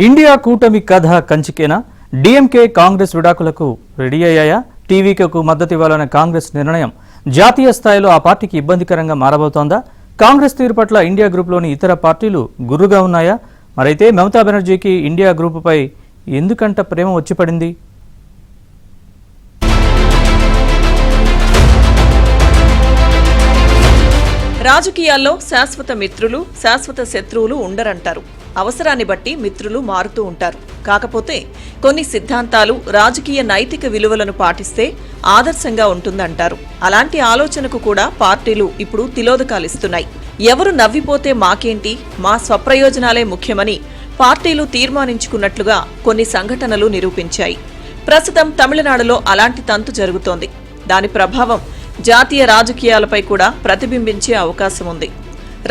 India కూటమి కథ కంచికేనా? డీఎంకే కాంగ్రెస్ విడాకులకు రెడీ అయ్యాయా? టీవీకేకు మద్దతు ఇవ్వాలన్న కాంగ్రెస్ నిర్ణయం జాతీయ స్థాయిలో ఆ పార్టీకి ఇబ్బందికరంగా మారబోతోందా? కాంగ్రెస్ తీరు పట్ల ఇండియా గ్రూప్లోని ఇతర పార్టీలు గుర్రుగా ఉన్నాయా? మరైతే మమతా బెనర్జీకి ఇండియా గ్రూపుపై ఎందుకంట ప్రేమ వచ్చిపడింది? రాజకీయాల్లో శాశ్వత మిత్రులు, శాశ్వత శత్రువులు ఉండరంటారు. అవసరాన్ని బట్టి మిత్రులు మారుతూ ఉంటారు. కాకపోతే కొన్ని సిద్ధాంతాలు, రాజకీయ నైతిక విలువలను పాటిస్తే ఆదర్శంగా ఉంటుందంటారు. అలాంటి ఆలోచనకు కూడా పార్టీలు ఇప్పుడు తిలోదకాలిస్తున్నాయి. ఎవరు నవ్విపోతే మాకేంటి, మా స్వప్రయోజనాలే ముఖ్యమని పార్టీలు తీర్మానించుకున్నట్లుగా కొన్ని సంఘటనలు నిరూపించాయి. ప్రస్తుతం తమిళనాడులో అలాంటి తంతు జరుగుతోంది. దాని ప్రభావం జాతీయ రాజకీయాలపై కూడా ప్రతిబింబించే అవకాశం ఉంది.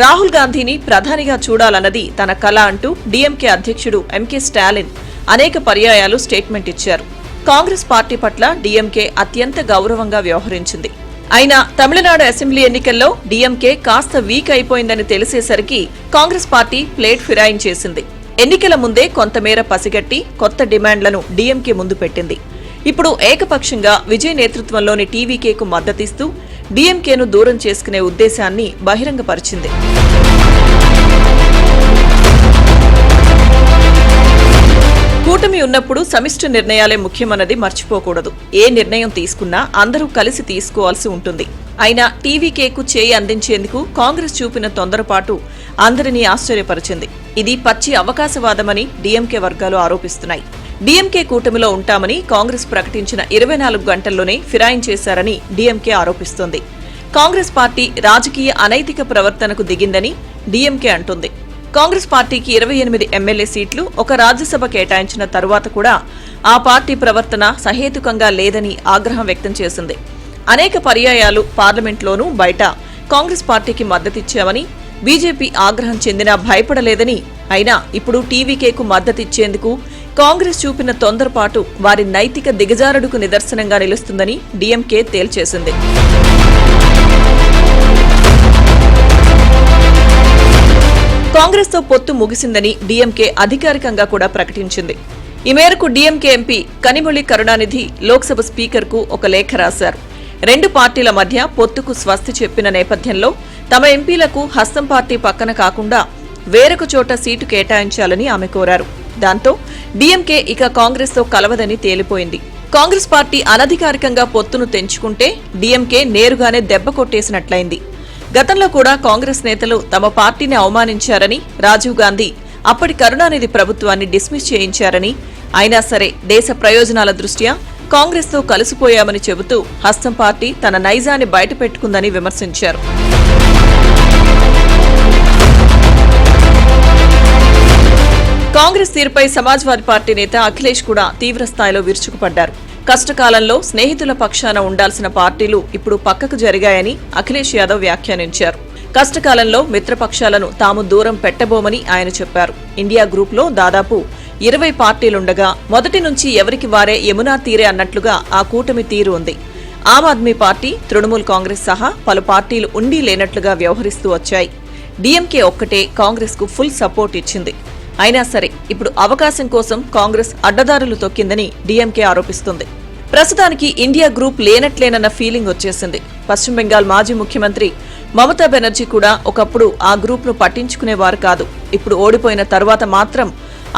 రాహుల్ గాంధీని ప్రధానిగా చూడాలన్నది తన కల అంటూ డీఎంకే అధ్యక్షుడు ఎంకే స్టాలిన్ అనేక పర్యాయాలు స్టేట్మెంట్ ఇచ్చారు. కాంగ్రెస్ పార్టీ పట్ల డీఎంకే అత్యంత గౌరవంగా వ్యవహరించింది. అయినా తమిళనాడు అసెంబ్లీ ఎన్నికల్లో డీఎంకే కాస్త వీక్ అయిపోయిందని తెలిసేసరికి కాంగ్రెస్ పార్టీ ప్లేట్ ఫిరాయించేసింది. ఎన్నికల ముందే కొంతమేర పసిగట్టి కొత్త డిమాండ్లను డీఎంకే ముందు పెట్టింది. ఇప్పుడు ఏకపక్షంగా విజయ్ నేతృత్వంలోని టీవీకేకు మద్దతిస్తూ డీఎంకేను దూరం చేసుకునే ఉద్దేశాన్ని బహిరంగపరిచింది. కూటమి ఉన్నప్పుడు సమిష్టి నిర్ణయాలే ముఖ్యమన్నది మర్చిపోకూడదు. ఏ నిర్ణయం తీసుకున్నా అందరూ కలిసి తీసుకోవాల్సి ఉంటుంది. అయినా టీవీకేకు చేయి అందించేందుకు కాంగ్రెస్ చూపిన తొందరపాటు అందరినీ ఆశ్చర్యపరిచింది. ఇది పచ్చి అవకాశవాదమని డీఎంకే వర్గాలు ఆరోపిస్తున్నాయి. డీఎంకే కూటమిలో ఉంటామని కాంగ్రెస్ ప్రకటించిన 24 గంటల్లోనే ఫిరాయించేశారని డీఎంకే ఆరోపిస్తోంది. కాంగ్రెస్ పార్టీ రాజకీయ అనైతిక ప్రవర్తనకు దిగిందని డీఎంకే అంటుంది. కాంగ్రెస్ పార్టీకి 28 ఎమ్మెల్యే సీట్లు, ఒక రాజ్యసభ కేటాయించిన తరువాత కూడా ఆ పార్టీ ప్రవర్తన సహేతుకంగా లేదని ఆగ్రహం వ్యక్తం చేసింది. అనేక పర్యాయాలు పార్లమెంట్లోనూ బయట కాంగ్రెస్ పార్టీకి మద్దతిచ్చామని, బీజేపీ ఆగ్రహం చెందినా భయపడలేదని, అయినా ఇప్పుడు టీవీకేకు మద్దతిచ్చేందుకు కాంగ్రెస్ చూపిన తొందరపాటు వారి నైతిక దిగజారుడుకు నిదర్శనంగా నిలుస్తుందని డీఎంకే తేల్చేసింది. కాంగ్రెస్తో పొత్తు ముగిసిందని డీఎంకే అధికారికంగా కూడా ప్రకటించింది. ఈ మేరకు డీఎంకే ఎంపీ కనిమొళి కరుణానిధి లోక్సభ స్పీకర్కు ఒక లేఖ రాశారు. రెండు పార్టీల మధ్య పొత్తుకు స్వస్తి చెప్పిన నేపథ్యంలో తమ ఎంపీలకు హస్తం పార్టీ పక్కన కాకుండా వేరొక చోట సీటు కేటాయించాలని ఆమె కోరారు. దాంతో డీఎంకే ఇక కాంగ్రెస్తో కలవదని తేలిపోయింది. కాంగ్రెస్ పార్టీ అనధికారికంగా పొత్తును తెంచుకుంటే డీఎంకే నేరుగానే దెబ్బ కొట్టేసినట్లయింది. గతంలో కూడా కాంగ్రెస్ నేతలు తమ పార్టీని అవమానించారని, రాజీవ్ గాంధీ అప్పటి కరుణానిధి ప్రభుత్వాన్ని డిస్మిస్ చేయించారని, అయినా సరే దేశ ప్రయోజనాల దృష్ట్యా కాంగ్రెస్తో కలిసిపోయామని చెబుతూ హస్తం పార్టీ తన నైజాన్ని బయటపెట్టుకుందని విమర్శించారు. కాంగ్రెస్ తీరుపై సమాజ్వాదీ పార్టీ నేత అఖిలేష్ కూడా తీవ్రస్థాయిలో విరుచుకుపడ్డారు. కష్టకాలంలో స్నేహితుల పక్షాన ఉండాల్సిన పార్టీలు ఇప్పుడు పక్కకు జరిగాయని అఖిలేష్ యాదవ్ వ్యాఖ్యానించారు. కష్టకాలంలో మిత్రపక్షాలను తాము దూరం పెట్టబోమని ఆయన చెప్పారు. ఇండియా గ్రూప్లో దాదాపు 20 పార్టీలుండగా మొదటి నుంచి ఎవరికి వారే యమునా తీరే అన్నట్లుగా ఆ కూటమి తీరు ఉంది. ఆమ్ ఆద్మీ పార్టీ, తృణమూల్ కాంగ్రెస్ సహా పలు పార్టీలు ఉండి లేనట్లుగా వ్యవహరిస్తూ వచ్చాయి. డీఎంకే ఒక్కటే కాంగ్రెస్కు ఫుల్ సపోర్ట్ ఇచ్చింది. అయినా సరే ఇప్పుడు అవకాశం కోసం కాంగ్రెస్ అడ్డదారులు తొక్కిందని డీఎంకే ఆరోపిస్తుంది. ప్రస్తుతానికి ఇండియా గ్రూప్ లేనట్లేనన్న ఫీలింగ్ వచ్చేసింది. పశ్చిమ బెంగాల్ మాజీ ముఖ్యమంత్రి మమతా బెనర్జీ కూడా ఒకప్పుడు ఆ గ్రూప్ను పట్టించుకునేవారు కాదు. ఇప్పుడు ఓడిపోయిన తరువాత మాత్రం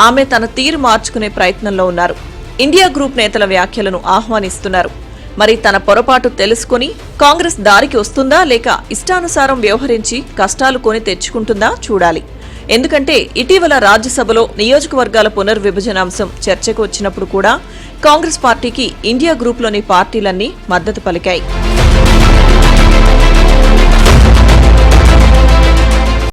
ఆమె తన తీరు మార్చుకునే ప్రయత్నంలో ఉన్నారు. ఇండియా గ్రూప్ నేతల వ్యాఖ్యలను ఆహ్వానిస్తున్నారు. మరి తన పొరపాటు తెలుసుకుని కాంగ్రెస్ దారికి వస్తుందా, లేక ఇష్టానుసారం వ్యవహరించి కష్టాలు కొని తెచ్చుకుంటుందా చూడాలి. ఎందుకంటే ఇటీవల రాజ్యసభలో నియోజకవర్గాల పునర్విభజన అంశం చర్చకు వచ్చినప్పుడు కూడా కాంగ్రెస్ పార్టీకి ఇండియా గ్రూప్లోని పార్టీలన్నీ మద్దతు పలికాయి.